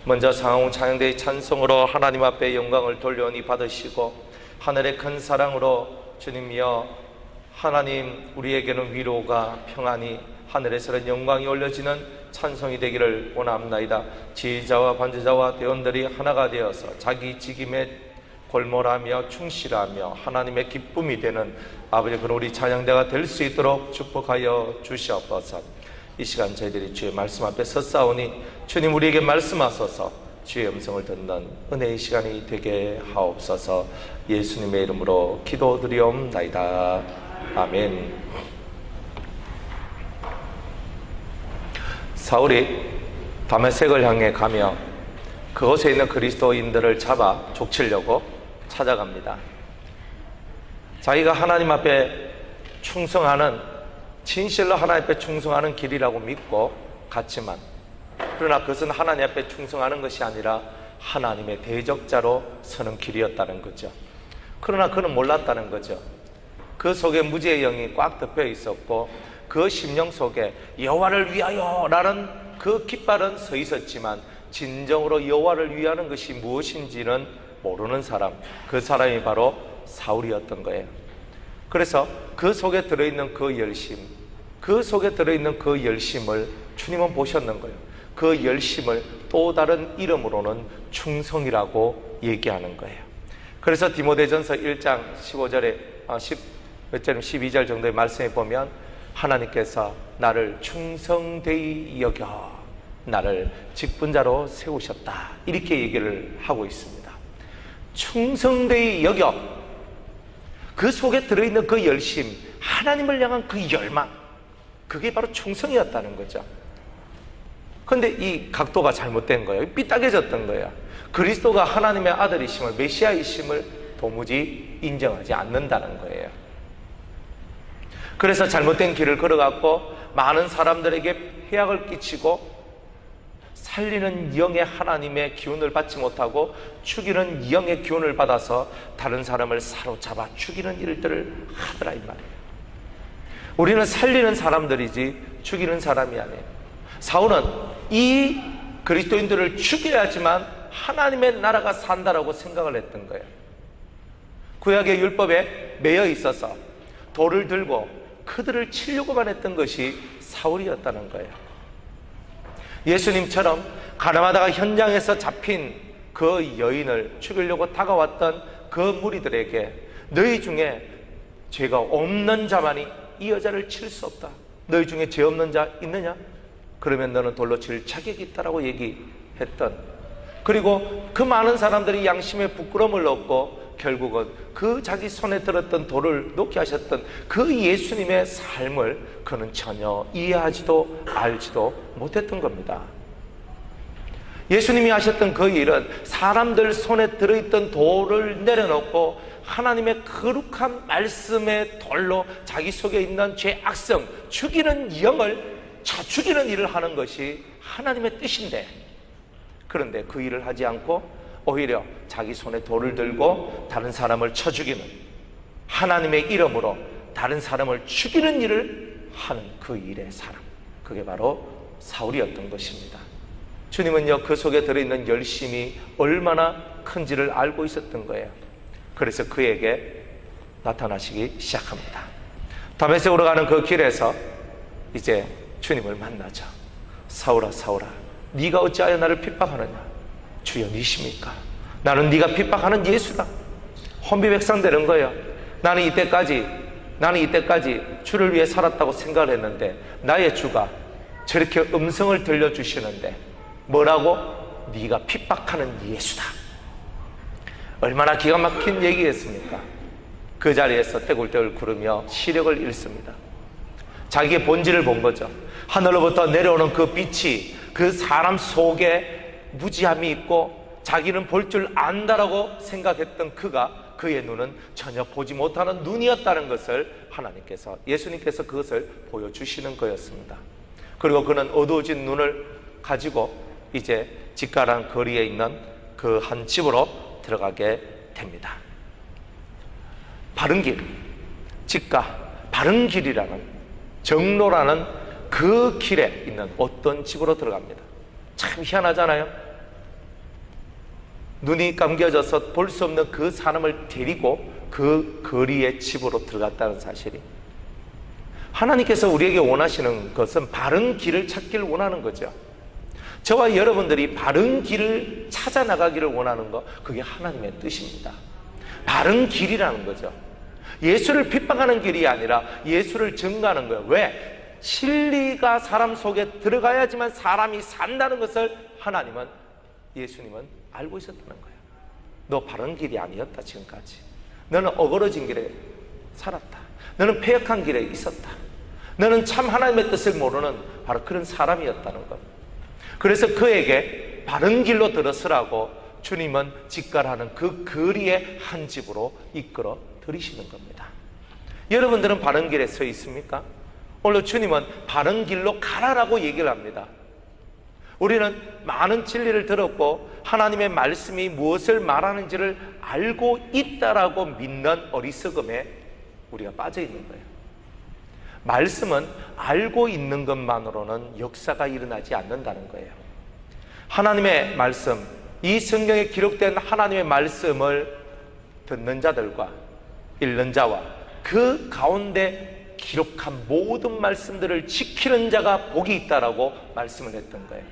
먼저 상하웅 찬양대의 찬송으로 하나님 앞에 영광을 돌려오니 받으시고, 하늘의 큰 사랑으로 주님이여 하나님 우리에게는 위로가 평안이 하늘에서는 영광이 올려지는 찬송이 되기를 원합나이다. 지휘자와 반주자와 대원들이 하나가 되어서 자기 직임에 골몰하며 충실하며 하나님의 기쁨이 되는 아버지 그런 우리 찬양대가 될 수 있도록 축복하여 주시옵소서. 이 시간 저희들이 주의 말씀 앞에 섰사오니 주님 우리에게 말씀하소서. 주의 음성을 듣는 은혜의 시간이 되게 하옵소서. 예수님의 이름으로 기도드리옵나이다. 아멘. 사울이 다메섹을 향해 가며 그곳에 있는 그리스도인들을 잡아 족치려고 찾아갑니다. 자기가 하나님 앞에 충성하는, 진실로 하나님 앞에 충성하는 길이라고 믿고 갔지만, 그러나 그것은 하나님 앞에 충성하는 것이 아니라 하나님의 대적자로 서는 길이었다는 거죠. 그러나 그는 몰랐다는 거죠. 그 속에 무지의 영이 꽉 덮여 있었고 그 심령 속에 여호와를 위하여 라는 그 깃발은 서 있었지만 진정으로 여호와를 위하는 것이 무엇인지는 모르는 사람, 그 사람이 바로 사울이었던 거예요. 그래서 그 속에 들어있는 그 열심, 그 속에 들어있는 그 열심을 주님은 보셨는 거예요. 그 열심을 또 다른 이름으로는 충성이라고 얘기하는 거예요. 그래서 디모데전서 1장 15절에 12절 정도의 말씀에 보면 하나님께서 나를 충성되이 여겨 나를 직분자로 세우셨다, 이렇게 얘기를 하고 있습니다. 충성되이 여겨, 그 속에 들어있는 그 열심, 하나님을 향한 그 열망, 그게 바로 충성이었다는 거죠. 그런데 이 각도가 잘못된 거예요. 삐딱해졌던 거예요. 그리스도가 하나님의 아들이심을, 메시아이심을 도무지 인정하지 않는다는 거예요. 그래서 잘못된 길을 걸어갔고 많은 사람들에게 해악을 끼치고 살리는 영의 하나님의 기운을 받지 못하고 죽이는 영의 기운을 받아서 다른 사람을 사로잡아 죽이는 일들을 하더라, 이 말이에요. 우리는 살리는 사람들이지 죽이는 사람이 아니에요. 사울은 이 그리스도인들을 죽여야지만 하나님의 나라가 산다라고 생각을 했던 거예요. 구약의 율법에 매여 있어서 돌을 들고 그들을 치려고만 했던 것이 사울이었다는 거예요. 예수님처럼 가늠하다가 현장에서 잡힌 그 여인을 죽이려고 다가왔던 그 무리들에게 너희 중에 죄가 없는 자만이 이 여자를 칠 수 없다, 너희 중에 죄 없는 자 있느냐? 그러면 너는 돌로 칠 자격이 있다라고 얘기했던, 그리고 그 많은 사람들이 양심에 부끄러움을 얻고 결국은 그 자기 손에 들었던 돌을 놓게 하셨던 그 예수님의 삶을 그는 전혀 이해하지도 알지도 못했던 겁니다. 예수님이 하셨던 그 일은 사람들 손에 들어있던 돌을 내려놓고 하나님의 거룩한 말씀의 돌로 자기 속에 있는 죄 악성, 죽이는 영을 쳐 죽이는 일을 하는 것이 하나님의 뜻인데, 그런데 그 일을 하지 않고 오히려 자기 손에 돌을 들고 다른 사람을 쳐 죽이는, 하나님의 이름으로 다른 사람을 죽이는 일을 하는 그 일의 사람, 그게 바로 사울이었던 것입니다. 주님은요, 그 속에 들어있는 열심이 얼마나 큰지를 알고 있었던 거예요. 그래서 그에게 나타나시기 시작합니다. 다메섹으로 가는 그 길에서 이제 주님을 만나죠. 사울아 사울아, 네가 어찌하여 나를 핍박하느냐? 주여 니십니까? 나는 네가 핍박하는 예수다. 혼비백산되는 거예요. 나는 이때까지 주를 위해 살았다고 생각을 했는데 나의 주가 저렇게 음성을 들려주시는데 뭐라고? 네가 핍박하는 예수다. 얼마나 기가 막힌 얘기였습니까? 그 자리에서 떼굴떼굴 구르며 시력을 잃습니다. 자기의 본질을 본 거죠. 하늘로부터 내려오는 그 빛이 그 사람 속에 무지함이 있고 자기는 볼 줄 안다라고 생각했던 그의 눈은 전혀 보지 못하는 눈이었다는 것을 하나님께서, 예수님께서 그것을 보여주시는 거였습니다. 그리고 그는 어두워진 눈을 가지고 이제 직가라는 거리에 있는 그 한 집으로 들어가게 됩니다. 바른 길, 직가, 바른 길이라는, 정로라는 그 길에 있는 어떤 집으로 들어갑니다. 참 희한하잖아요. 눈이 감겨져서 볼 수 없는 그 사람을 데리고 그 거리의 집으로 들어갔다는 사실이, 하나님께서 우리에게 원하시는 것은 바른 길을 찾기를 원하는 거죠. 저와 여러분들이 바른 길을 찾아 나가기를 원하는 것, 그게 하나님의 뜻입니다. 바른 길이라는 거죠. 예수를 핍박하는 길이 아니라 예수를 증거하는 거예요. 왜? 진리가 사람 속에 들어가야지만 사람이 산다는 것을 하나님은, 예수님은 알고 있었다는 거예요. 너 바른 길이 아니었다. 지금까지 너는 어그러진 길에 살았다. 너는 패역한 길에 있었다. 너는 참 하나님의 뜻을 모르는 바로 그런 사람이었다는 것. 그래서 그에게 바른 길로 들어서라고 주님은 직갈하는 그 거리의 한 집으로 이끌어 들이시는 겁니다. 여러분들은 바른 길에 서 있습니까? 오늘 주님은 바른 길로 가라라고 얘기를 합니다. 우리는 많은 진리를 들었고 하나님의 말씀이 무엇을 말하는지를 알고 있다라고 믿는 어리석음에 우리가 빠져 있는 거예요. 말씀은 알고 있는 것만으로는 역사가 일어나지 않는다는 거예요. 하나님의 말씀, 이 성경에 기록된 하나님의 말씀을 듣는 자들과 읽는 자와 그 가운데 기록한 모든 말씀들을 지키는 자가 복이 있다라고 말씀을 했던 거예요.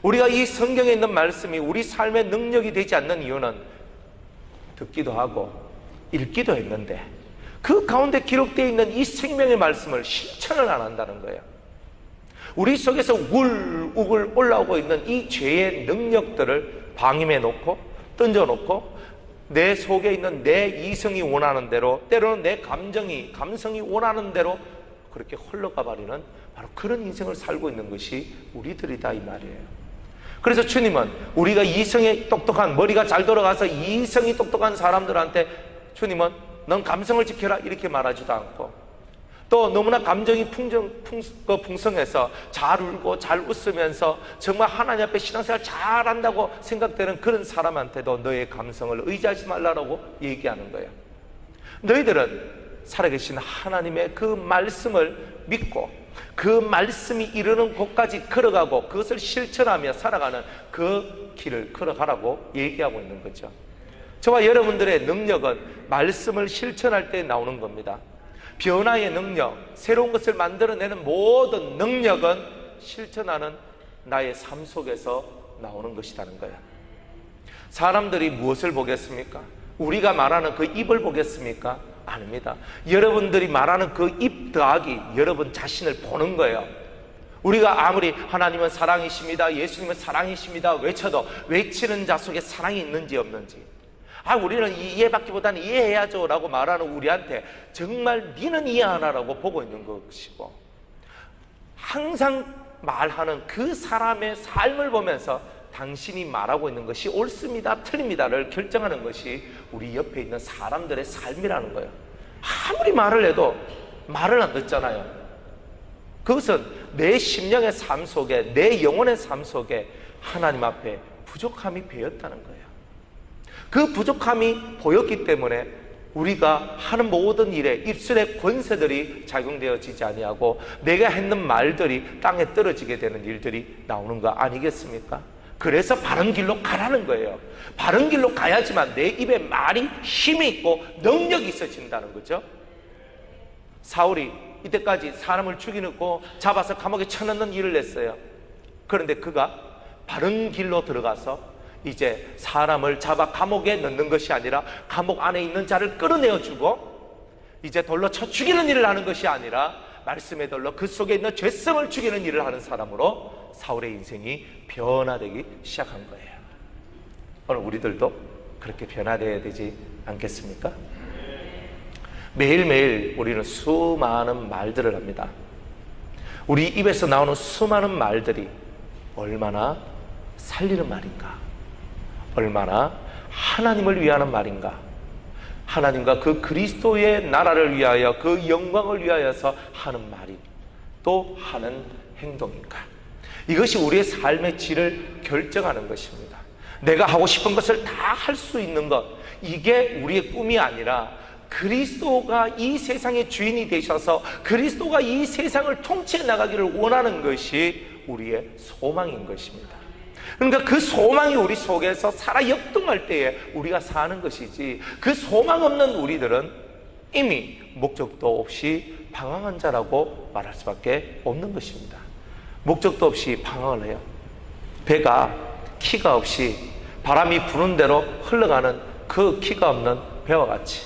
우리가 이 성경에 있는 말씀이 우리 삶의 능력이 되지 않는 이유는 듣기도 하고 읽기도 했는데 그 가운데 기록되어 있는 이 생명의 말씀을 실천을 안 한다는 거예요. 우리 속에서 우글우글 올라오고 있는 이 죄의 능력들을 방임해 놓고 던져놓고 내 속에 있는 내 이성이 원하는 대로, 때로는 내 감성이 원하는 대로 그렇게 흘러가 버리는 바로 그런 인생을 살고 있는 것이 우리들이다 이 말이에요. 그래서 주님은 우리가 이성이 똑똑한, 머리가 잘 돌아가서 이성이 똑똑한 사람들한테 주님은 넌 감성을 지켜라 이렇게 말하지도 않고, 또 너무나 감정이 풍성해서 잘 울고 잘 웃으면서 정말 하나님 앞에 신앙생활 잘한다고 생각되는 그런 사람한테도 너의 감성을 의지하지 말라고 얘기하는 거예요. 너희들은 살아계신 하나님의 그 말씀을 믿고 그 말씀이 이르는 곳까지 걸어가고 그것을 실천하며 살아가는 그 길을 걸어가라고 얘기하고 있는 거죠. 저와 여러분들의 능력은 말씀을 실천할 때 나오는 겁니다. 변화의 능력, 새로운 것을 만들어내는 모든 능력은 실천하는 나의 삶 속에서 나오는 것이라는 거예요. 사람들이 무엇을 보겠습니까? 우리가 말하는 그 입을 보겠습니까? 아닙니다. 여러분들이 말하는 그 입 더하기 여러분 자신을 보는 거예요. 우리가 아무리 하나님은 사랑이십니다, 예수님은 사랑이십니다 외쳐도 외치는 자 속에 사랑이 있는지 없는지, 우리는 이해받기보다는 이해해야죠 라고 말하는 우리한테 정말 니는 이해 안 하라고 보고 있는 것이고, 항상 말하는 그 사람의 삶을 보면서 당신이 말하고 있는 것이 옳습니다, 틀립니다를 결정하는 것이 우리 옆에 있는 사람들의 삶이라는 거예요. 아무리 말을 해도 말을 안 듣잖아요. 그것은 내 심령의 삶 속에, 내 영혼의 삶 속에 하나님 앞에 부족함이 배었다는 거예요. 그 부족함이 보였기 때문에 우리가 하는 모든 일에 입술의 권세들이 작용되어지지 아니하고 내가 했는 말들이 땅에 떨어지게 되는 일들이 나오는 거 아니겠습니까? 그래서 바른 길로 가라는 거예요. 바른 길로 가야지만 내 입에 말이 힘이 있고 능력이 있어진다는 거죠. 사울이 이때까지 사람을 죽이고 잡아서 감옥에 쳐넣는 일을 했어요. 그런데 그가 바른 길로 들어가서 이제 사람을 잡아 감옥에 넣는 것이 아니라 감옥 안에 있는 자를 끌어내어주고 이제 돌로 쳐 죽이는 일을 하는 것이 아니라 말씀의 돌로 그 속에 있는 죄성을 죽이는 일을 하는 사람으로 사울의 인생이 변화되기 시작한 거예요. 오늘 우리들도 그렇게 변화되어야 되지 않겠습니까? 매일매일 우리는 수많은 말들을 합니다. 우리 입에서 나오는 수많은 말들이 얼마나 살리는 말인가, 얼마나 하나님을 위하는 말인가, 하나님과 그 그리스도의 나라를 위하여 그 영광을 위하여서 하는 말이 또 하는 행동인가. 이것이 우리의 삶의 질을 결정하는 것입니다. 내가 하고 싶은 것을 다 할 수 있는 것, 이게 우리의 꿈이 아니라 그리스도가 이 세상의 주인이 되셔서 그리스도가 이 세상을 통치해 나가기를 원하는 것이 우리의 소망인 것입니다. 그러니까 그 소망이 우리 속에서 살아 역동할 때에 우리가 사는 것이지, 그 소망 없는 우리들은 이미 목적도 없이 방황한 자라고 말할 수밖에 없는 것입니다. 목적도 없이 방황을 해요. 배가 키가 없이 바람이 부는 대로 흘러가는 그 키가 없는 배와 같이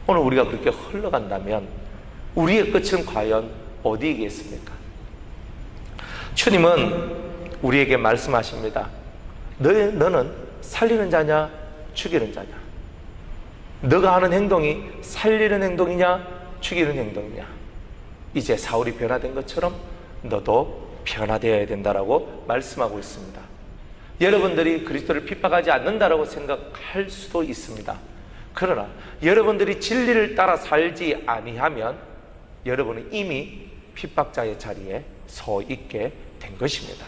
오늘 우리가 그렇게 흘러간다면 우리의 끝은 과연 어디이겠습니까? 주님은 우리에게 말씀하십니다. 너는 살리는 자냐 죽이는 자냐? 너가 하는 행동이 살리는 행동이냐 죽이는 행동이냐? 이제 사울이 변화된 것처럼 너도 변화되어야 된다라고 말씀하고 있습니다. 여러분들이 그리스도를 핍박하지 않는다라고 생각할 수도 있습니다. 그러나 여러분들이 진리를 따라 살지 아니하면 여러분은 이미 핍박자의 자리에 서 있게 된 것입니다.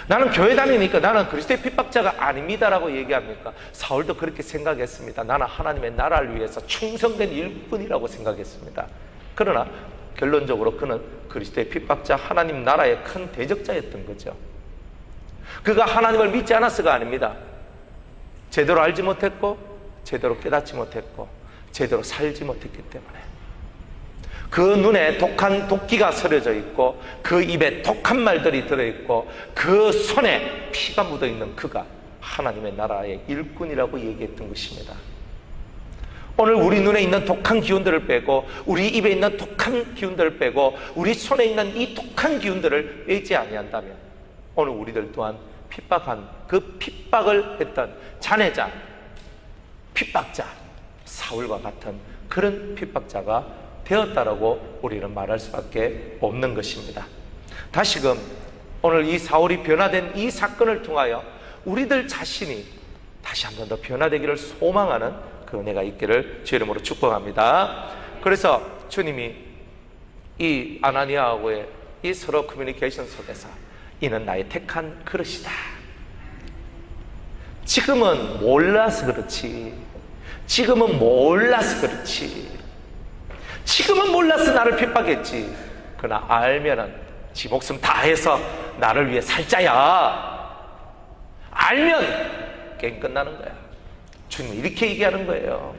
나는 교회 다니니까 나는 그리스도의 핍박자가 아닙니다라고 얘기합니까? 사울도 그렇게 생각했습니다. 나는 하나님의 나라를 위해서 충성된 일꾼이라고 생각했습니다. 그러나 결론적으로 그는 그리스도의 핍박자, 하나님 나라의 큰 대적자였던 거죠. 그가 하나님을 믿지 않았어가 아닙니다. 제대로 알지 못했고 제대로 깨닫지 못했고 제대로 살지 못했기 때문에 그 눈에 독한 도끼가 서려져 있고 그 입에 독한 말들이 들어있고 그 손에 피가 묻어있는 그가 하나님의 나라의 일꾼이라고 얘기했던 것입니다. 오늘 우리 눈에 있는 독한 기운들을 빼고 우리 입에 있는 독한 기운들을 빼고 우리 손에 있는 이 독한 기운들을 빼지 아니한다면 오늘 우리들 또한 핍박한 그 핍박을 했던 자내자, 핍박자, 사울과 같은 그런 핍박자가 되었다라고 우리는 말할 수밖에 없는 것입니다. 다시금 오늘 이 사울이 변화된 이 사건을 통하여 우리들 자신이 다시 한 번 더 변화되기를 소망하는 그 은혜가 있기를 주의 이름으로 축복합니다. 그래서 주님이 이 아나니아하고의 이 서로 커뮤니케이션 속에서 이는 나의 택한 그릇이다. 지금은 몰라서 그렇지. 지금은 몰라서 그렇지. 지금은 몰라서 나를 핍박했지. 그러나 알면은 지 목숨 다해서 나를 위해 살 자야. 알면 게임 끝나는 거야. 주님 이렇게 얘기하는 거예요.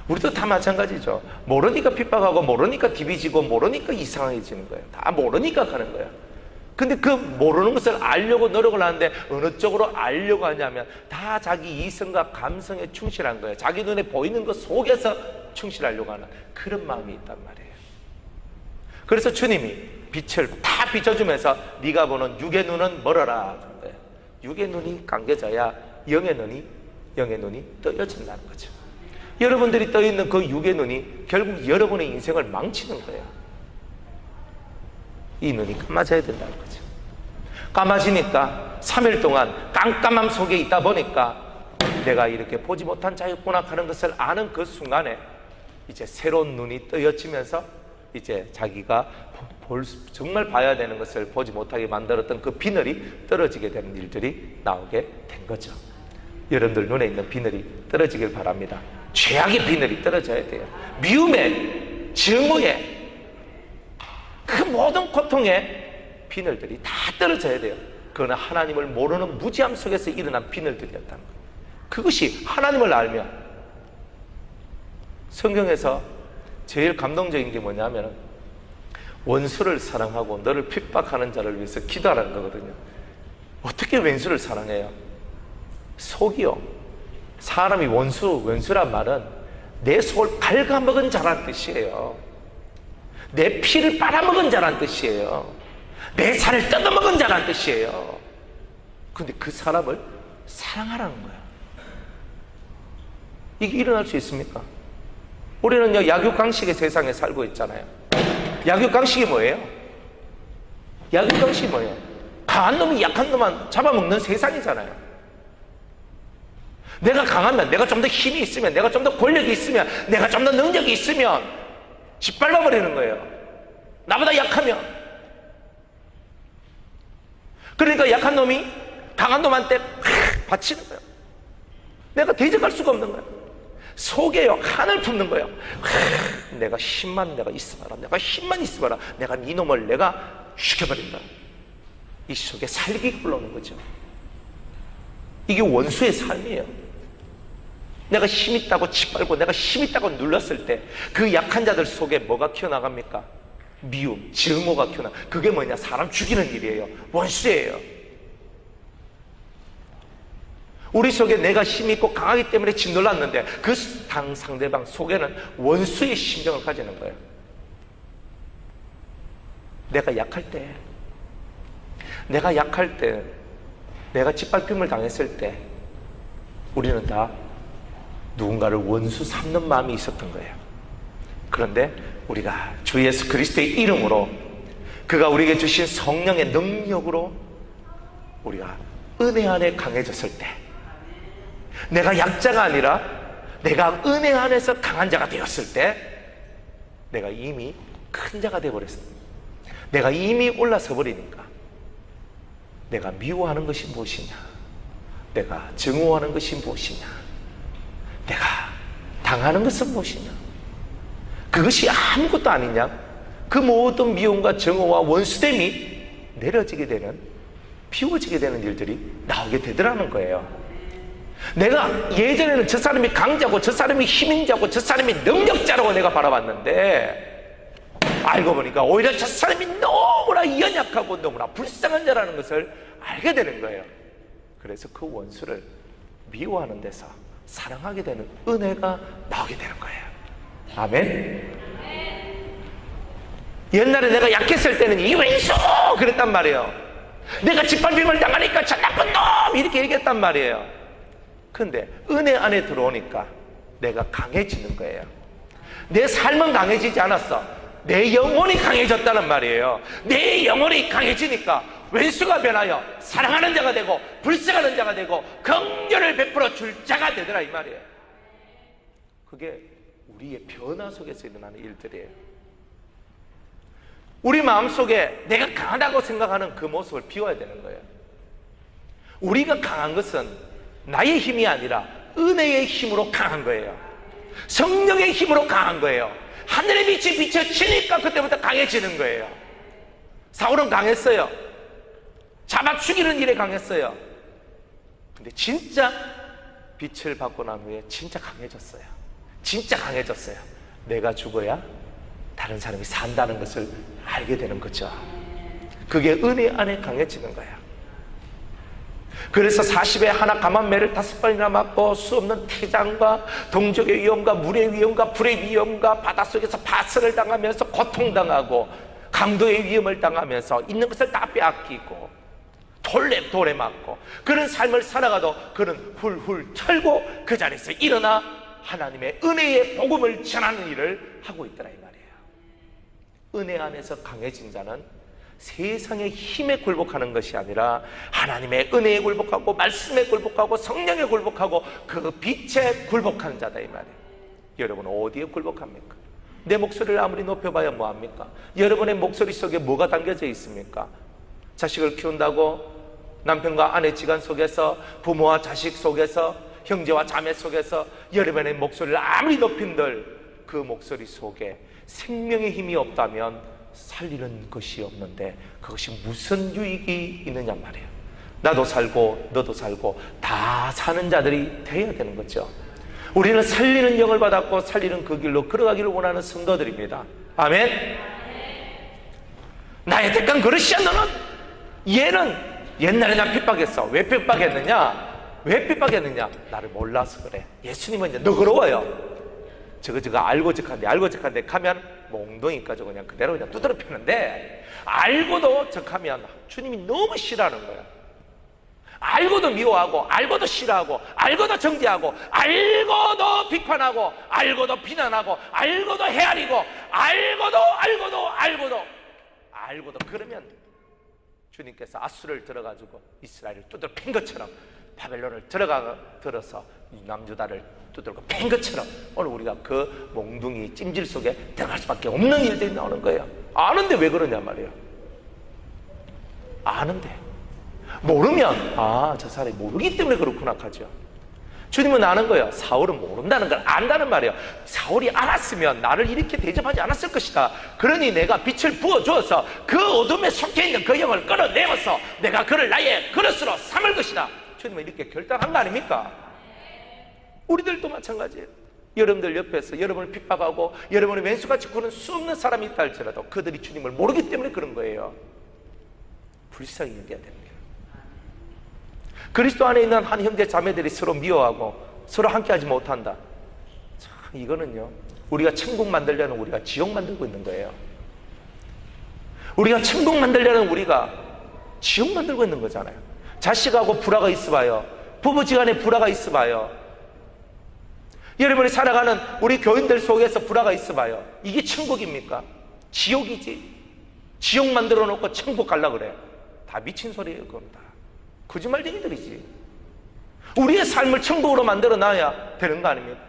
우리도 다 마찬가지죠. 모르니까 핍박하고 모르니까 디비지고 모르니까 이상해지는 거예요. 다 모르니까 가는 거예요. 근데 그 모르는 것을 알려고 노력을 하는데 어느 쪽으로 알려고 하냐면 다 자기 이성과 감성에 충실한 거예요. 자기 눈에 보이는 것 속에서 충실하려고 하는 그런 마음이 있단 말이에요. 그래서 주님이 빛을 다 비춰주면서 네가 보는 육의 눈은 멀어라 하는 거예요. 육의 눈이 감겨져야 영의 눈이 떠여진다는 거죠. 여러분들이 떠있는 그 육의 눈이 결국 여러분의 인생을 망치는 거예요. 이 눈이 감아져야 된다는 거죠. 감아지니까 3일 동안 깜깜함 속에 있다 보니까 내가 이렇게 보지 못한 자였구나 하는 것을 아는 그 순간에 이제 새로운 눈이 떠여지면서 이제 자기가 정말 봐야 되는 것을 보지 못하게 만들었던 그 비늘이 떨어지게 되는 일들이 나오게 된 거죠. 여러분들 눈에 있는 비늘이 떨어지길 바랍니다. 죄악의 비늘이 떨어져야 돼요. 미움의, 증오의 그 모든 고통의 비늘들이 다 떨어져야 돼요. 그러나 하나님을 모르는 무지함 속에서 일어난 비늘들이었다는 거예요. 그것이 하나님을 알면, 성경에서 제일 감동적인 게 뭐냐면 원수를 사랑하고 너를 핍박하는 자를 위해서 기도하라는 거거든요. 어떻게 원수를 사랑해요? 속이요. 사람이 원수란 말은 내 속을 갉아먹은 자란 뜻이에요. 내 피를 빨아먹은 자란 뜻이에요. 내 살을 뜯어먹은 자란 뜻이에요. 근데 그 사람을 사랑하라는 거야. 이게 일어날 수 있습니까? 우리는요, 약육강식의 세상에 살고 있잖아요. 약육강식이 뭐예요? 약육강식이 뭐예요? 강한 놈이 약한 놈만 잡아먹는 세상이잖아요. 내가 강하면, 내가 좀 더 힘이 있으면, 내가 좀 더 권력이 있으면, 내가 좀 더 능력이 있으면 짓밟아버리는 거예요. 나보다 약하면. 그러니까 약한 놈이 강한 놈한테 바치는 거예요. 내가 대적할 수가 없는 거예요. 속에요, 한을 품는 거예요. 내가 힘만 있어봐라. 내가 네 놈을 내가 죽여버린다. 이 속에 살기 굴러오는 거죠. 이게 원수의 삶이에요. 내가 힘 있다고 짓밟고 내가 힘 있다고 눌렀을 때 그 약한 자들 속에 뭐가 튀어나갑니까? 미움, 증오가 튀어나가. 그게 뭐냐? 사람 죽이는 일이에요. 원수예요. 우리 속에 내가 힘이 있고 강하기 때문에 짓눌렀는데 그 상대방 속에는 원수의 심정을 가지는 거예요. 내가 약할 때, 내가 짓밟힘을 당했을 때 우리는 다 누군가를 원수 삼는 마음이 있었던 거예요. 그런데 우리가 주 예수 그리스도의 이름으로, 그가 우리에게 주신 성령의 능력으로 우리가 은혜 안에 강해졌을 때, 내가 약자가 아니라 내가 은혜 안에서 강한 자가 되었을 때 내가 이미 큰 자가 되어버렸습니다. 내가 이미 올라서 버리니까 내가 미워하는 것이 무엇이냐, 내가 증오하는 것이 무엇이냐, 내가 당하는 것은 무엇이냐, 그것이 아무것도 아니냐, 그 모든 미움과 증오와 원수됨이 내려지게 되는, 비워지게 되는 일들이 나오게 되더라는 거예요. 내가 예전에는 저 사람이 강자고 저 사람이 힘인 자고 저 사람이 능력자라고 내가 바라봤는데 알고 보니까 오히려 저 사람이 너무나 연약하고 너무나 불쌍한 자라는 것을 알게 되는 거예요. 그래서 그 원수를 미워하는 데서 사랑하게 되는 은혜가 나오게 되는 거예요. 아멘. 옛날에 내가 약했을 때는 이 왼수 그랬단 말이에요. 내가 짓밟힘을 당하니까 저 나쁜 놈 이렇게 얘기했단 말이에요. 근데 은혜 안에 들어오니까 내가 강해지는 거예요. 내 삶은 강해지지 않았어. 내 영혼이 강해졌다는 말이에요. 내 영혼이 강해지니까 왼수가 변하여 사랑하는 자가 되고 불쌍하는 자가 되고 긍휼을 베풀어 줄 자가 되더라 이 말이에요. 그게 우리의 변화 속에서 일어나는 일들이에요. 우리 마음속에 내가 강하다고 생각하는 그 모습을 비워야 되는 거예요. 우리가 강한 것은 나의 힘이 아니라 은혜의 힘으로 강한 거예요. 성령의 힘으로 강한 거예요. 하늘의 빛이 비춰지니까 그때부터 강해지는 거예요. 사울은 강했어요. 잡아 죽이는 일에 강했어요. 근데 진짜 빛을 받고 난 후에 진짜 강해졌어요. 진짜 강해졌어요. 내가 죽어야 다른 사람이 산다는 것을 알게 되는 거죠. 그게 은혜 안에 강해지는 거예요. 그래서 40에 하나 감한매를 5번이나 맞고 수없는 태장과 동족의 위험과 물의 위험과 불의 위험과 바닷속에서 파선을 당하면서 고통당하고 강도의 위험을 당하면서 있는 것을 다 빼앗기고 돌에 맞고 그런 삶을 살아가도 그는 훌훌 털고 그 자리에서 일어나 하나님의 은혜의 복음을 전하는 일을 하고 있더라 이 말이에요. 은혜 안에서 강해진 자는 세상의 힘에 굴복하는 것이 아니라 하나님의 은혜에 굴복하고 말씀에 굴복하고 성령에 굴복하고 그 빛에 굴복하는 자다 이 말이에요. 여러분 어디에 굴복합니까? 내 목소리를 아무리 높여봐야 뭐합니까? 여러분의 목소리 속에 뭐가 담겨져 있습니까? 자식을 키운다고 남편과 아내 지간 속에서, 부모와 자식 속에서, 형제와 자매 속에서 여러분의 목소리를 아무리 높인들 그 목소리 속에 생명의 힘이 없다면 살리는 것이 없는데 그것이 무슨 유익이 있느냐 말이에요. 나도 살고 너도 살고 다 사는 자들이 되어야 되는 거죠. 우리는 살리는 영을 받았고 살리는 그 길로 걸어가기를 원하는 성도들입니다. 아멘. 나의 택한 그릇이야 너는. 얘는 옛날에 나 핍박했어. 왜 핍박했느냐? 왜 핍박했느냐? 나를 몰라서 그래. 예수님은 이제 너그러워요. 저거 알고 적한데 가면 몽둥이까지 그냥 그대로 그냥 두드러 펴는데 알고도 적하면 주님이 너무 싫어하는 거야. 알고도 미워하고 알고도 싫어하고 알고도 정죄하고 알고도 비판하고 알고도 비난하고 알고도 헤아리고 알고도 그러면 주님께서 아수를 들어가지고 이스라엘을 두들겨 팬 것처럼 바벨론을 들어서 남유다를 두들겨 팬 것처럼 오늘 우리가 그 몽둥이 찜질 속에 들어갈 수밖에 없는 일들이 나오는 거예요. 아는데 왜 그러냐 말이에요. 아는데 모르면 저 사람이 모르기 때문에 그렇구나 하죠. 주님은 아는 거예요. 사울은 모른다는 걸 안다는 말이에요. 사울이 알았으면 나를 이렇게 대접하지 않았을 것이다. 그러니 내가 빛을 부어주어서 그 어둠에 속해 있는 그 영을 끌어내어서 내가 그를 나의 그릇으로 삼을 것이다. 주님은 이렇게 결단한 거 아닙니까? 우리들도 마찬가지예요. 여러분들 옆에서 여러분을 핍박하고 여러분의 왼수같이 구는 수없는 사람이 있다 할지라도 그들이 주님을 모르기 때문에 그런 거예요. 불쌍히 여겨야 됩니다. 그리스도 안에 있는 한 형제 자매들이 서로 미워하고 서로 함께하지 못한다. 참, 이거는요, 우리가 천국 만들려는 우리가 지옥 만들고 있는 거예요. 우리가 천국 만들려는 우리가 지옥 만들고 있는 거잖아요. 자식하고 불화가 있어봐요. 부부지간에 불화가 있어봐요. 여러분이 살아가는 우리 교인들 속에서 불화가 있어봐요. 이게 천국입니까? 지옥이지. 지옥 만들어 놓고 천국 가려고 그래. 다 미친 소리예요. 그건 다 거짓말쟁이들이지. 우리의 삶을 천국으로 만들어 놔야 되는 거 아닙니까?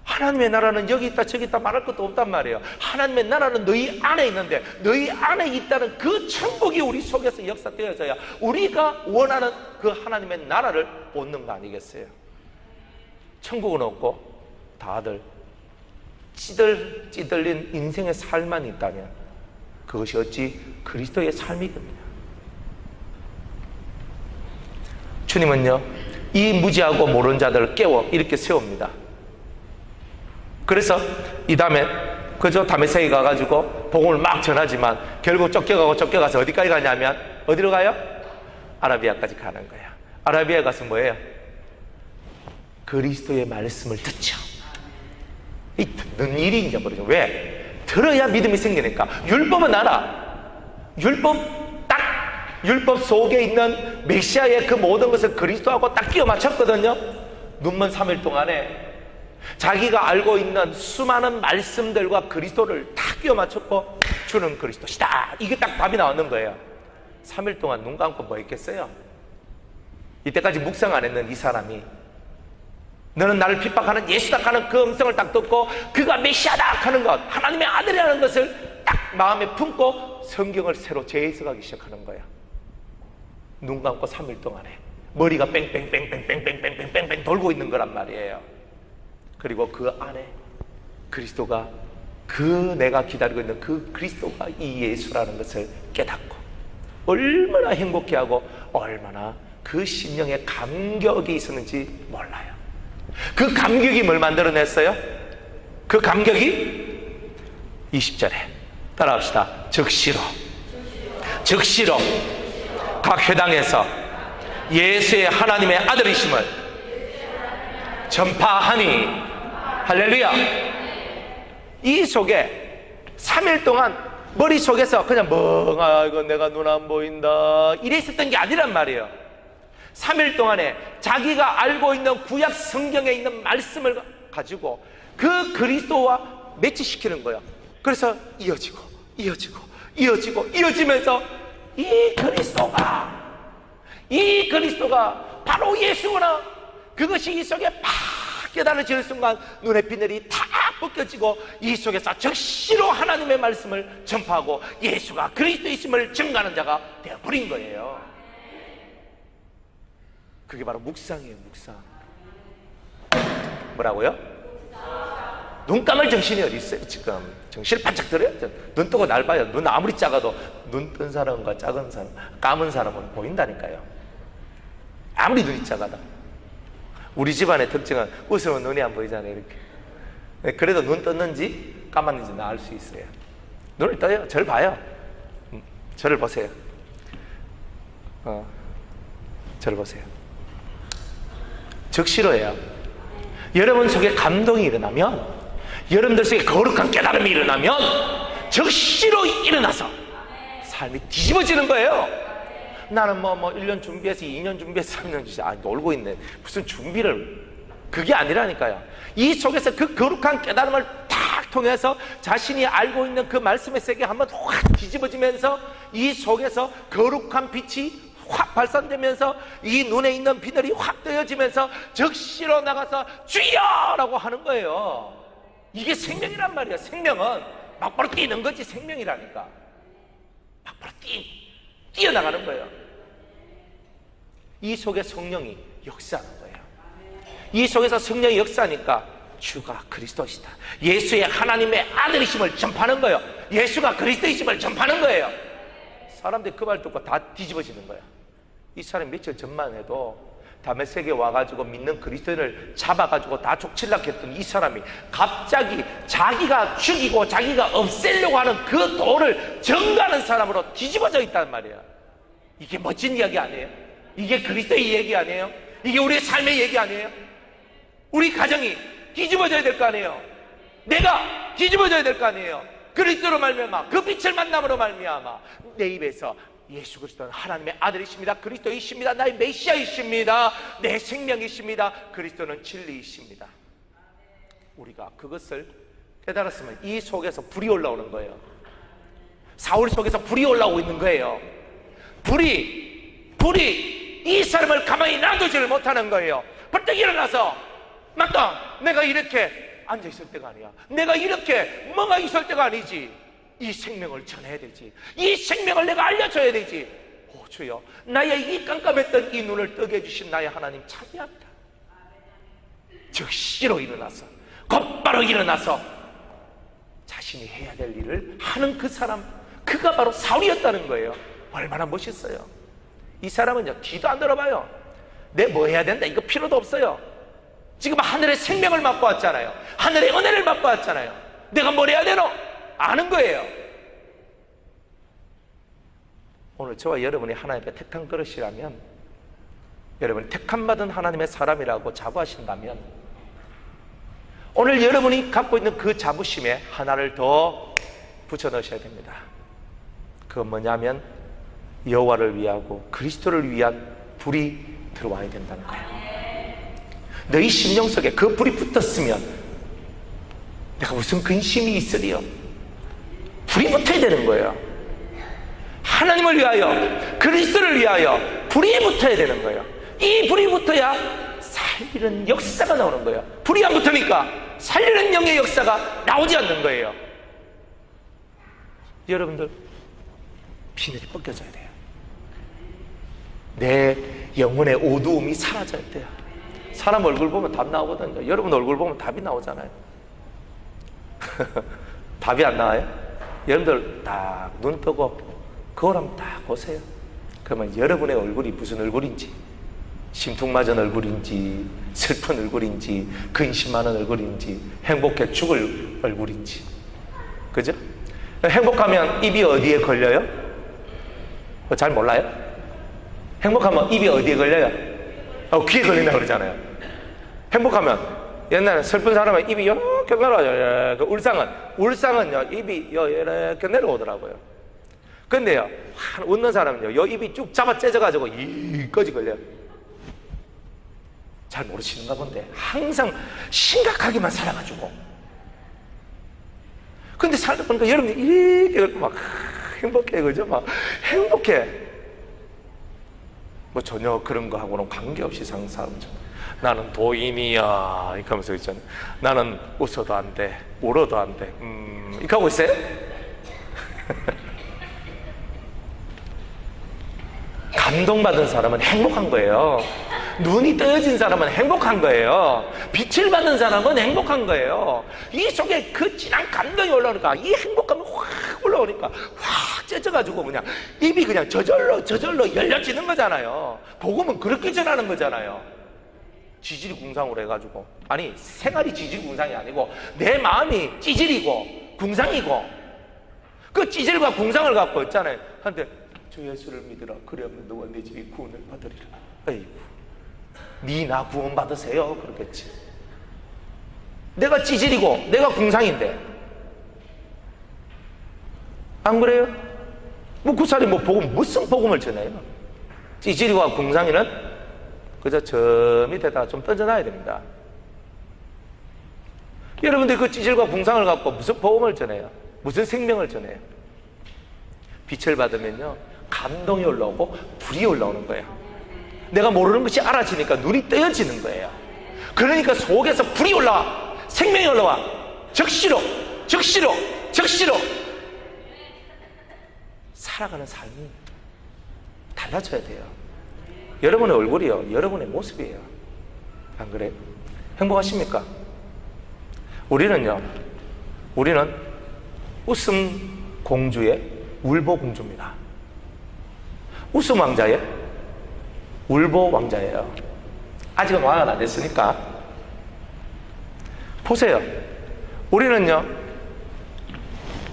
하나님의 나라는 여기 있다 저기 있다 말할 것도 없단 말이에요. 하나님의 나라는 너희 안에 있는데 너희 안에 있다는 그 천국이 우리 속에서 역사되어져야 우리가 원하는 그 하나님의 나라를 얻는 거 아니겠어요? 천국은 없고 다들 찌들린 인생의 삶만 있다면 그것이 어찌 그리스도의 삶이겠느냐. 주님은요, 이 무지하고 모르는 자들을 깨워 이렇게 세웁니다. 그래서 이 다음에 그저 다메섹에 가가지고 복음을 막 전하지만 결국 쫓겨가서 어디까지 가냐면 어디로 가요? 아라비아까지 가는 거야. 아라비아에 가서 뭐예요? 그리스도의 말씀을 듣죠. 이 듣는 일이 이제 버리죠. 왜? 들어야 믿음이 생기니까. 율법은 알아. 율법 속에 있는 메시아의 그 모든 것을 그리스도하고 딱 끼워 맞췄거든요. 눈먼 3일 동안에 자기가 알고 있는 수많은 말씀들과 그리스도를 다 끼워 맞췄고 주는 그리스도시다. 이게 딱 답이 나오는 거예요. 3일 동안 눈 감고 뭐 했겠어요? 이때까지 묵상 안 했는 이 사람이 너는 나를 핍박하는 예수다 하는 그 음성을 딱 듣고 그가 메시아다 하는 것, 하나님의 아들이라는 것을 딱 마음에 품고 성경을 새로 재해석하기 시작하는 거예요. 눈 감고 3일 동안에 머리가 뺑뺑뺑뺑뺑뺑뺑뺑뺑 돌고 있는 거란 말이에요. 그리고 그 안에 그리스도가 그 내가 기다리고 있는 그 그리스도가 이 예수라는 것을 깨닫고 얼마나 행복해하고 얼마나 그 심령에 감격이 있었는지 몰라요. 그 감격이 뭘 만들어냈어요? 그 감격이 20절에 따라합시다. 즉시로 각 회당에서 예수의 하나님의 아들이심을 전파하니 할렐루야. 이 속에 3일 동안 머릿속에서 그냥 이거 내가 눈 안 보인다 이래 있었던 게 아니란 말이에요. 3일 동안에 자기가 알고 있는 구약 성경에 있는 말씀을 가지고 그 그리스도와 매치시키는 거예요. 그래서 이어지면서 이 그리스도가 바로 예수구나. 그것이 이 속에 팍 깨달아지는 순간 눈의 비늘이 다 벗겨지고 이 속에서 즉시로 하나님의 말씀을 전파하고 예수가 그리스도이심을 증거하는 자가 되어버린 거예요. 그게 바로 묵상이에요. 묵상. 뭐라고요? 눈 감을 정신이 어디 있어요? 지금 정신을 반짝 들어요. 눈 뜨고 날 봐요. 눈 아무리 작아도 눈 뜬 사람과 작은 사람, 감은 사람은 보인다니까요. 아무리 눈이 작아도. 우리 집안의 특징은 웃으면 눈이 안 보이잖아요. 이렇게. 그래도 눈 떴는지 감았는지 나 알 수 있어요. 눈을 떠요. 저를 봐요. 저를 보세요. 저를 보세요. 즉시로예요. 여러분 속에 감동이 일어나면, 여러분들 속에 거룩한 깨달음이 일어나면 즉시로 일어나서 삶이 뒤집어지는 거예요. 나는 1년 준비해서 2년 준비해서 3년 준비해서 놀고 있네. 무슨 준비를. 그게 아니라니까요. 이 속에서 그 거룩한 깨달음을 탁 통해서 자신이 알고 있는 그 말씀의 세계 한번 확 뒤집어지면서 이 속에서 거룩한 빛이 확 발산되면서 이 눈에 있는 비늘이 확 뜨여지면서 즉시로 나가서 주여! 라고 하는 거예요. 이게 생명이란 말이에요. 생명은 막바로 뛰는 거지. 생명이라니까. 막바로 뛰어나가는 거예요. 이 속에 성령이 역사하는 거예요. 이 속에서 성령의 역사니까 주가 그리스도시다, 예수의 하나님의 아들이심을 전파하는 거예요. 예수가 그리스도이심을 전파하는 거예요. 사람들이 그 말 듣고 다 뒤집어지는 거야. 이 사람이 며칠 전만 해도 다메섹에 와가지고 믿는 그리스도인을 잡아가지고 다 족치려고 했던 이 사람이 갑자기 자기가 죽이고 자기가 없애려고 하는 그 도를 전가하는 사람으로 뒤집어져 있단 말이야. 이게 멋진 이야기 아니에요? 이게 그리스도의 얘기 아니에요? 이게 우리의 삶의 얘기 아니에요? 우리 가정이 뒤집어져야 될 거 아니에요? 내가 뒤집어져야 될 거 아니에요? 그리스도로 말미암아, 그 빛을 만남으로 말미암아 내 입에서 예수 그리스도는 하나님의 아들이십니다, 그리스도이십니다, 나의 메시아이십니다, 내 생명이십니다, 그리스도는 진리이십니다. 우리가 그것을 깨달았으면 이 속에서 불이 올라오는 거예요. 사울 속에서 불이 올라오고 있는 거예요. 불이 이 사람을 가만히 놔두지를 못하는 거예요. 벌떡 일어나서, 맞다, 내가 이렇게 앉아있을 때가 아니야, 내가 이렇게 멍하니 있을 때가 아니지, 이 생명을 전해야 되지, 이 생명을 내가 알려줘야 되지. 오 주여, 나의 이 깜깜했던 이 눈을 뜨게 해주신 나의 하나님 찬미합니다. 즉시로 일어나서, 곧바로 일어나서 자신이 해야 될 일을 하는 그 사람, 그가 바로 사울이었다는 거예요. 얼마나 멋있어요. 이 사람은요, 뒤도 안 들어봐요. 내 뭐 해야 된다 이거 필요도 없어요. 지금 하늘의 생명을 맛보 왔잖아요. 하늘의 은혜를 맛보 왔잖아요. 내가 뭘 해야 되노? 아는 거예요. 오늘 저와 여러분이 하나님의 택한 그릇이라면, 여러분이 택함받은 하나님의 사람이라고 자부하신다면, 오늘 여러분이 갖고 있는 그 자부심에 하나를 더 붙여 넣으셔야 됩니다. 그건 뭐냐면 여호와를 위하고 그리스도를 위한 불이 들어와야 된다는 거예요. 너희 심령 속에 그 불이 붙었으면 내가 무슨 근심이 있으리요? 불이 붙어야 되는 거예요. 하나님을 위하여, 그리스도를 위하여 불이 붙어야 되는 거예요. 이 불이 붙어야 살리는 역사가 나오는 거예요. 불이 안 붙으니까 살리는 영의 역사가 나오지 않는 거예요. 여러분들, 비늘이 벗겨져야 돼요. 내 영혼의 어두움이 사라져야 돼요. 사람 얼굴 보면 답 나오거든요. 여러분 얼굴 보면 답이 나오잖아요. 답이 안 나와요? 여러분들 딱 눈 뜨고 거울 한번 딱 보세요. 그러면 여러분의 얼굴이 무슨 얼굴인지, 심퉁맞은 얼굴인지, 슬픈 얼굴인지, 근심하는 얼굴인지, 행복해 죽을 얼굴인지, 그죠? 행복하면 입이 어디에 걸려요? 잘 몰라요? 행복하면 입이 어디에 걸려요? 귀에 걸린다 그러잖아요. 행복하면, 옛날에 슬픈 사람은 입이 이렇게 내려와요. 울상은요, 입이 이렇게 내려오더라고요. 근데요, 웃는 사람은요, 요 입이 쭉 잡아 째져가지고 이까지 걸려요. 잘 모르시는가 본데, 항상 심각하게만 살아가지고. 근데 살다 보니까 여러분이 이렇게 막 행복해, 그죠? 막 행복해. 뭐 전혀 그런 거 하고는 관계없이 사는 사람죠. 나는 도인이야 이렇게 하면서 있잖아요. 나는 웃어도 안 돼, 울어도 안 돼, 이렇게 하고 있어요. 감동받은 사람은 행복한 거예요. 눈이 떠진 사람은 행복한 거예요. 빛을 받은 사람은 행복한 거예요. 이 속에 그 진한 감동이 올라오니까, 이 행복감이 확 올라오니까 확 찢어가지고 그냥 입이 그냥 저절로 열려지는 거잖아요. 복음은 그렇게 전하는 거잖아요. 지질이 궁상으로 해가지고, 아니 생활이 지질 궁상이 아니고 내 마음이 찌질이고 궁상이고, 그 찌질과 궁상을 갖고 있잖아요. 한데 주 예수를 믿으라, 그리하면 너와 내 집이 구원을 받으리라. 아이고, 니 나 구원 받으세요 그렇겠지. 내가 찌질이고 내가 궁상인데 안 그래요? 뭐 그 사람이 뭐 복음, 무슨 복음을 전해요? 찌질이와 궁상이는 그저 저 밑에다가 좀 던져놔야 됩니다. 여러분들 그 찌질과 궁상을 갖고 무슨 복음을 전해요? 무슨 생명을 전해요? 빛을 받으면요, 감동이 올라오고 불이 올라오는 거예요. 내가 모르는 것이 알아지니까 눈이 떠여지는 거예요. 그러니까 속에서 불이 올라와, 생명이 올라와. 적시로 살아가는 삶이 달라져야 돼요. 여러분의 얼굴이요, 여러분의 모습이에요. 안 그래요? 행복하십니까? 우리는 웃음 공주의 울보 공주입니다. 웃음 왕자의 울보 왕자예요. 아직은 왕은 안 됐으니까. 보세요. 우리는요,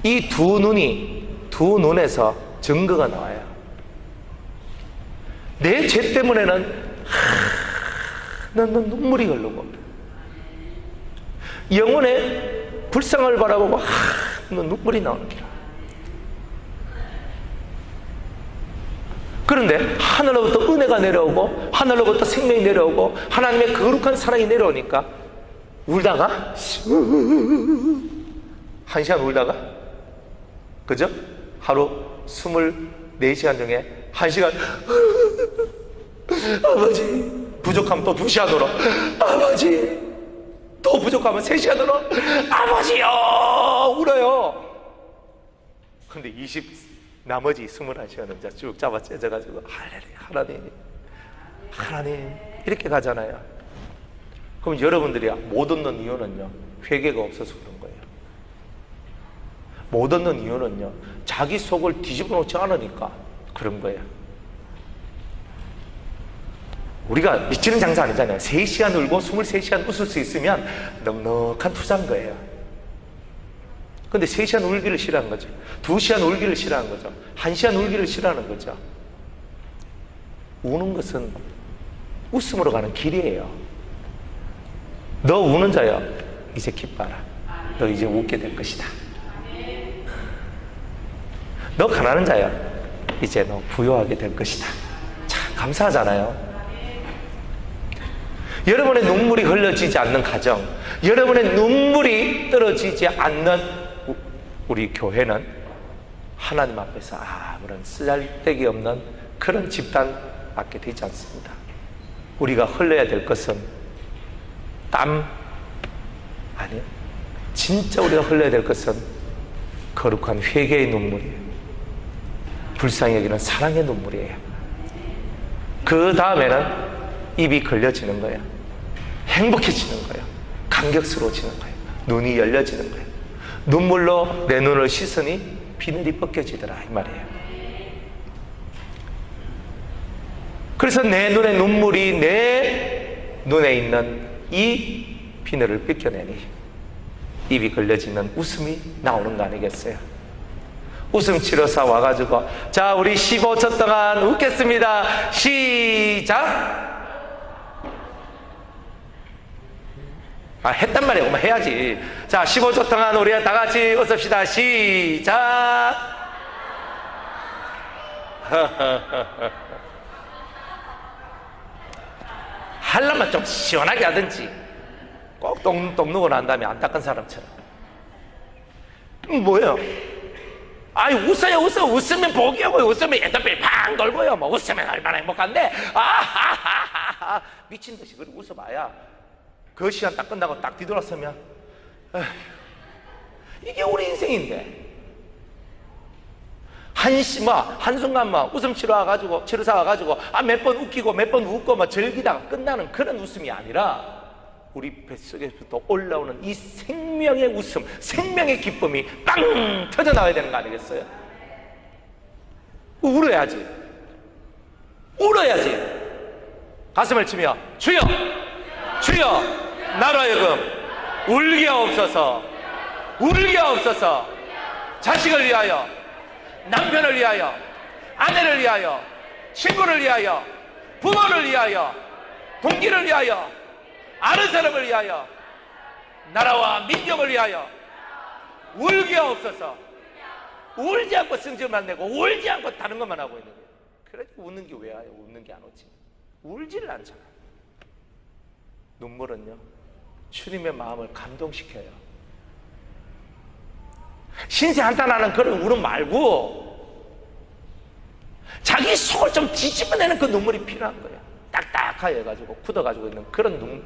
이 두 눈에서 증거가 나와요. 내 죄 때문에는 넌 눈물이 흐르고, 영혼의 불쌍을 바라보고 넌 눈물이 나오는 거야. 그런데 하늘로부터 은혜가 내려오고 하늘로부터 생명이 내려오고 하나님의 거룩한 사랑이 내려오니까 울다가 1시간 울다가, 그죠? 하루 24시간 중에 1시간 아버지, 부족하면 또 2시간 울어. 아버지, 또 부족하면 3시간 울어. 아버지요, 울어요. 근데 나머지 21시간은 이제 쭉 잡아 째져가지고 하나님 이렇게 가잖아요. 그럼 여러분들이 못 얻는 이유는요, 회개가 없어서 그런 거예요. 못 얻는 이유는요, 자기 속을 뒤집어 놓지 않으니까 그런 거예요. 우리가 미치는 장사 아니잖아요. 3시간 울고 23시간 웃을 수 있으면 넉넉한 투자인 거예요. 근데 3시간 울기를 싫어하는 거죠. 2시간 울기를 싫어하는 거죠. 1시간 울기를 싫어하는 거죠. 우는 것은 웃음으로 가는 길이에요. 너 우는 자여, 이제 기뻐라. 너 이제 웃게 될 것이다. 너 가난한 자여, 이제 너 부유하게 될 것이다. 참 감사하잖아요. 여러분의 눈물이 흘러지지 않는 가정, 여러분의 눈물이 떨어지지 않는 우리 교회는 하나님 앞에서 아무런 쓰잘데기 없는 그런 집단밖에 되지 않습니다. 우리가 흘려야 될 것은 땀 아니에요. 진짜 우리가 흘려야 될 것은 거룩한 회개의 눈물이에요. 불쌍히 여기는 사랑의 눈물이에요. 그 다음에는 입이 걸려지는 거예요. 행복해지는 거예요. 감격스러워지는 거예요. 눈이 열려지는 거예요. 눈물로 내 눈을 씻으니 비늘이 벗겨지더라, 이 말이에요. 그래서 내 눈에 눈물이 내 눈에 있는 이 비늘을 벗겨내니 입이 걸려지는 웃음이 나오는 거 아니겠어요? 웃음 치료사 와가지고, 자, 우리 15초 동안 웃겠습니다. 시작! 했단 말이에요. 그만 해야지. 자, 15초 동안 우리 다 같이 웃읍시다. 시작! 하려면 좀 시원하게 하든지, 꼭 똥 누고 난 다음에 안 닦은 사람처럼. 뭐예요? 아이, 웃어요. 웃으면 복이 오고요. 웃으면 엔더필 팡 돌고요. 뭐 웃으면 얼마나 행복한데, 아하하하, 미친 듯이 그렇게 웃어봐야 그 시간 딱 끝나고 딱 뒤돌아서면, 에휴, 이게 우리 인생인데, 한순간 웃음 치료사 와가지고 몇 번 웃기고 몇 번 웃고 즐기다가 끝나는 그런 웃음이 아니라, 우리 뱃속에서부터 올라오는 이 생명의 웃음, 생명의 기쁨이 빵 터져 나와야 되는 거 아니겠어요? 울어야지. 가슴을 치며, 주여, 나로 하여금 울게 하옵소서. 자식을 위하여, 남편을 위하여, 아내를 위하여, 친구를 위하여, 부모를 위하여, 동기를 위하여, 아는 사람을 위하여, 나라와 민족을 위하여 울게 하옵소서. 울지 않고 성질만 내고 울지 않고 다른 것만 하고 있는 거예요. 그래도 웃는 게 왜 와요? 웃는 게 안 오지. 울지를 않잖아. 눈물은요, 주님의 마음을 감동시켜요. 신세 한탄하는 그런 울음 말고 자기 속을 좀 뒤집어내는 그 눈물이 필요한 거예요. 딱딱하게 해가지고 굳어가지고 있는 그런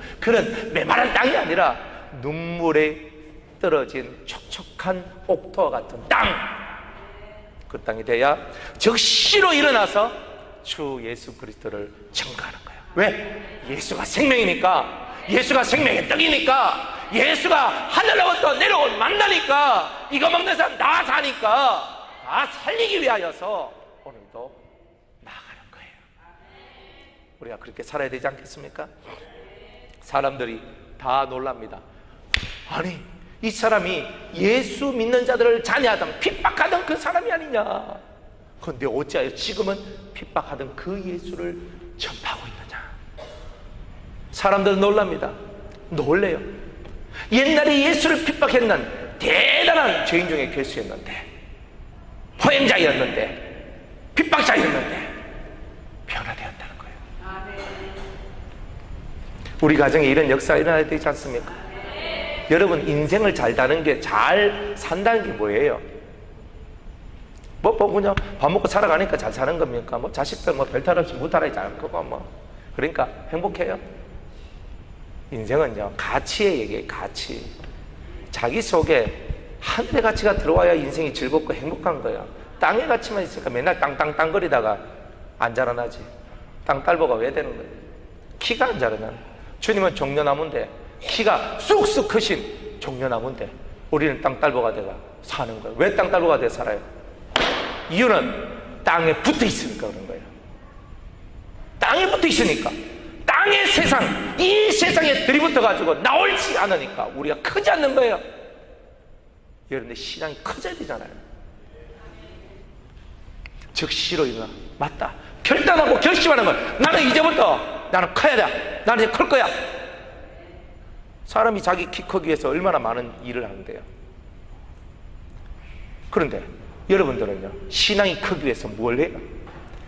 메마른 땅이 아니라 눈물에 떨어진 촉촉한 옥토와 같은 땅, 그 땅이 돼야 즉시로 일어나서 주 예수 그리스도를 증거하는 거예요. 왜? 예수가 생명이니까. 예수가 생명의 떡이니까, 예수가 하늘로부터 내려온 만나니까, 이거 먹는 사람 다 사니까, 다 살리기 위하여서 오늘도 나아가는 거예요. 우리가 그렇게 살아야 되지 않겠습니까? 사람들이 다 놀랍니다. 아니, 이 사람이 예수 믿는 자들을 잔해하던 핍박하던 그 사람이 아니냐. 그런데 어찌하여 지금은 핍박하던 그 예수를 전파하고 있느냐. 사람들은 놀랍니다. 놀래요. 옛날에 예수를 핍박했는 대단한 죄인 중에 괴수였는데, 포행자였는데, 핍박자였는데 변화되었다는 거예요. 우리 가정에 이런 역사가 일어나야 되지 않습니까? 여러분, 인생을 잘 다는 게, 잘 산다는 게 뭐예요? 뭐 그냥 밥 먹고 살아가니까 잘 사는 겁니까? 뭐 자식들 뭐 별탈 없이 무탈하지 않고 뭐 그러니까 행복해요? 인생은요, 가치의 얘기예요. 가치. 자기 속에 하늘의 가치가 들어와야 인생이 즐겁고 행복한 거예요. 땅의 가치만 있으니까 맨날 땅땅땅 거리다가 안 자라나지. 땅딸보가 왜 되는 거예요? 키가 안 자라나. 주님은 종려나무인데, 키가 쑥쑥 크신 종려나무인데 우리는 땅딸보가 돼가 사는 거예요. 왜 땅딸보가 돼 살아요? 이유는 땅에 붙어 있으니까 그런 거예요. 땅에 붙어 있으니까, 땅의 세상, 이 세상에 들이붙어 가지고 나올지 않으니까 우리가 크지 않는 거예요. 여러분들 신앙이 커져야 되잖아요. 즉시로 일어나. 맞다. 결단하고 결심하는 건, 나는 이제부터 나는 커야 돼. 나는 이제 클 거야. 사람이 자기 키 크기 위해서 얼마나 많은 일을 하는데요. 그런데 여러분들은요, 신앙이 크기 위해서 뭘 해요?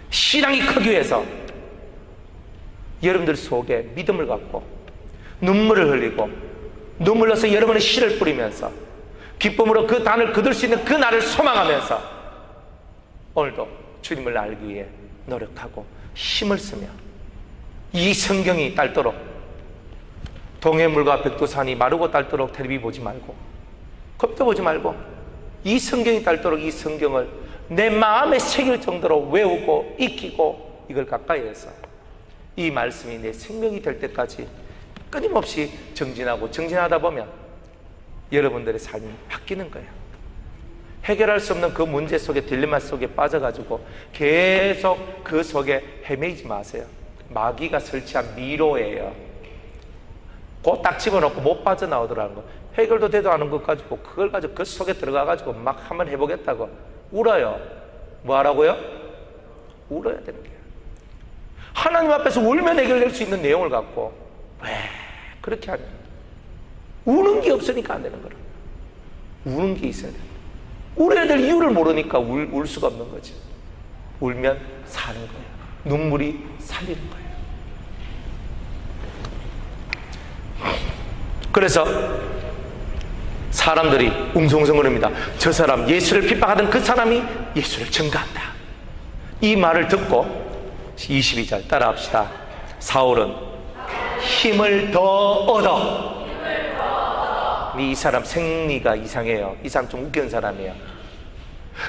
신앙이 크기 위해서 여러분들 속에 믿음을 갖고 눈물을 흘리고, 눈물 흘려서 여러분의 씨를 뿌리면서 기쁨으로 그 단을 거둘 수 있는 그 날을 소망하면서 오늘도 주님을 알기 위해 노력하고 힘을 쓰며, 이 성경이 닳도록, 동해물과 백두산이 마르고 닳도록 텔레비 보지 말고, 컵도 보지 말고, 이 성경이 닳도록 이 성경을 내 마음에 새길 정도로 외우고 익히고, 이걸 가까이 해서 이 말씀이 내 생명이 될 때까지 끊임없이 정진하고, 정진하다 보면 여러분들의 삶이 바뀌는 거예요. 해결할 수 없는 그 문제 속에, 딜레마 속에 빠져가지고 계속 그 속에 헤매이지 마세요. 마귀가 설치한 미로예요. 꼭 딱 집어넣고 못 빠져나오더라는 거. 해결도 되도 않은 것 가지고 그걸 가지고 그 속에 들어가가지고 막 한번 해보겠다고 울어요. 뭐 하라고요? 울어야 되는 거예요. 하나님 앞에서 울면 해결될 수 있는 내용을 갖고 왜 그렇게 하냐. 우는 게 없으니까 안 되는 거라. 우는 게 있어야 돼. 울어야 될 이유를 모르니까 울 수가 없는 거지. 울면 사는 거예요. 눈물이 살리는 거예요. 그래서 사람들이 웅성웅성거립니다. 저 사람, 예수를 핍박하던 그 사람이 예수를 증거한다. 이 말을 듣고 22절 따라합시다. 사울은 힘을 더 얻어. 이 사람 생리가 이상해요. 이 사람 좀 웃기는 사람이에요.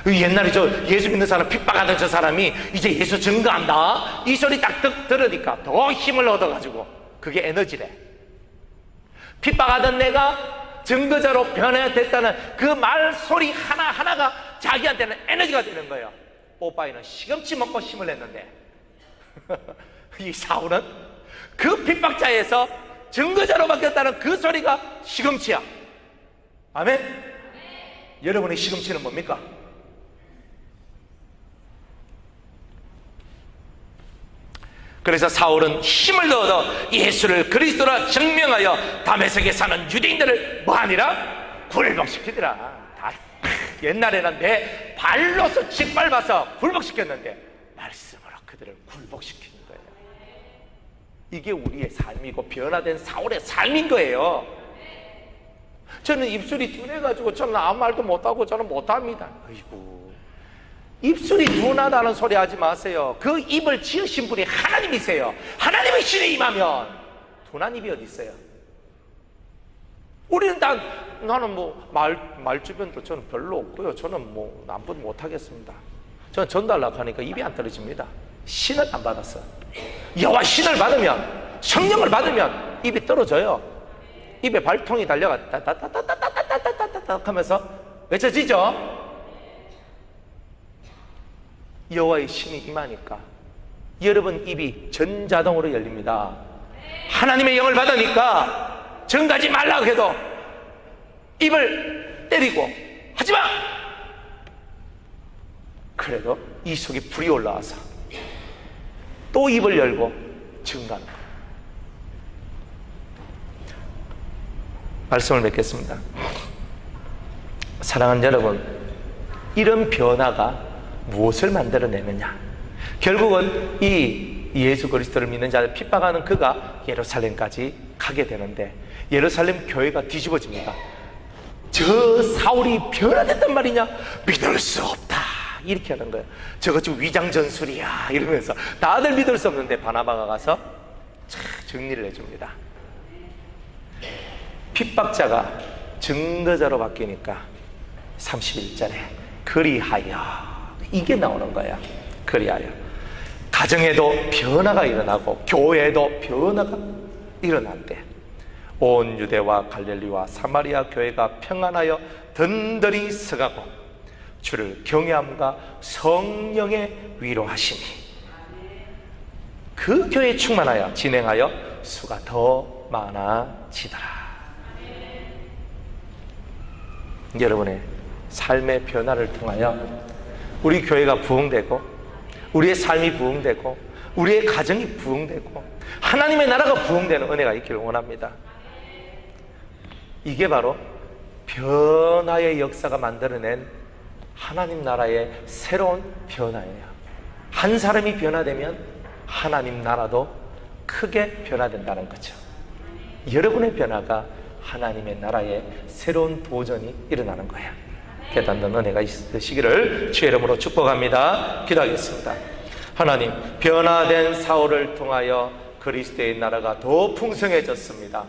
옛날에 저 예수 믿는 사람 핍박하던 저 사람이 이제 예수 증거한다, 이 소리 딱 들으니까 더 힘을 얻어가지고, 그게 에너지래. 핍박하던 내가 증거자로 변화됐다는 그 말 소리 하나하나가 자기한테는 에너지가 되는 거예요. 오빠이는 시금치 먹고 힘을 냈는데 이 사울은 그 핍박자에서 증거자로 바뀌었다는 그 소리가 시금치야. 아멘? 여러분의 시금치는 뭡니까? 그래서 사울은 힘을 얻어 예수를 그리스도라 증명하여 다메섹에 사는 유대인들을 뭐하니라? 굴복시키더라. 다 옛날에는 내 발로서 짓밟아서 굴복시켰는데 말씀으로 그들을 굴복시키는 거예요. 이게 우리의 삶이고 변화된 사울의 삶인 거예요. 저는 입술이 둔해가지고 저는 아무 말도 못하고 저는 못합니다. 아이고, 입술이 둔하다는 소리 하지 마세요. 그 입을 지으신 분이 하나님이세요. 하나님의 신에 임하면 둔한 입이 어디 있어요? 우리는 나는 뭐 말 주변도 저는 별로 없고요. 저는 뭐 남분 못하겠습니다. 저는 전달하려고 하니까 입이 안 떨어집니다. 신을 안 받았어. 여호와 신을 받으면, 성령을 받으면 입이 떨어져요. 입에 발통이 달려가 따따따따따따따따따 하면서 외쳐지죠. 여호와의 신이 임하니까 여러분 입이 전자동으로 열립니다. 하나님의 영을 받으니까 정가지 말라고 해도 입을 때리고 하지마! 그래도 이 속에 불이 올라와서 또 입을 열고 증가합니다. 말씀을 맺겠습니다. 사랑하는 여러분, 이런 변화가 무엇을 만들어내느냐? 결국은 이 예수 그리스도를 믿는 자를 핍박하는 그가 예루살렘까지 가게 되는데 예루살렘 교회가 뒤집어집니다. 저 사울이 변화됐단 말이냐? 믿을 수 없다, 이렇게 하는 거예요. 저거 좀 위장전술이야 이러면서 다들 믿을 수 없는데 바나바가 가서 정리를 해줍니다. 핍박자가 증거자로 바뀌니까 31절에 그리하여, 이게 나오는 거야. 그리하여 가정에도 변화가 일어나고 교회에도 변화가 일어난대. 온 유대와 갈릴리와 사마리아 교회가 평안하여 든든히 서가고 주를 경외함과 성령의 위로하심이 그 교회에 충만하여 진행하여 수가 더 많아지더라. 여러분의 삶의 변화를 통하여 우리 교회가 부흥되고 우리의 삶이 부흥되고 우리의 가정이 부흥되고 하나님의 나라가 부흥되는 은혜가 있기를 원합니다. 이게 바로 변화의 역사가 만들어낸 하나님 나라의 새로운 변화예요. 한 사람이 변화되면 하나님 나라도 크게 변화된다는 거죠. 여러분의 변화가 하나님의 나라의 새로운 도전이 일어나는 거예요. 깨닫는 은혜가 있으시기를 주의 이름으로 축복합니다. 기도하겠습니다. 하나님, 변화된 사울을 통하여 그리스도의 나라가 더 풍성해졌습니다.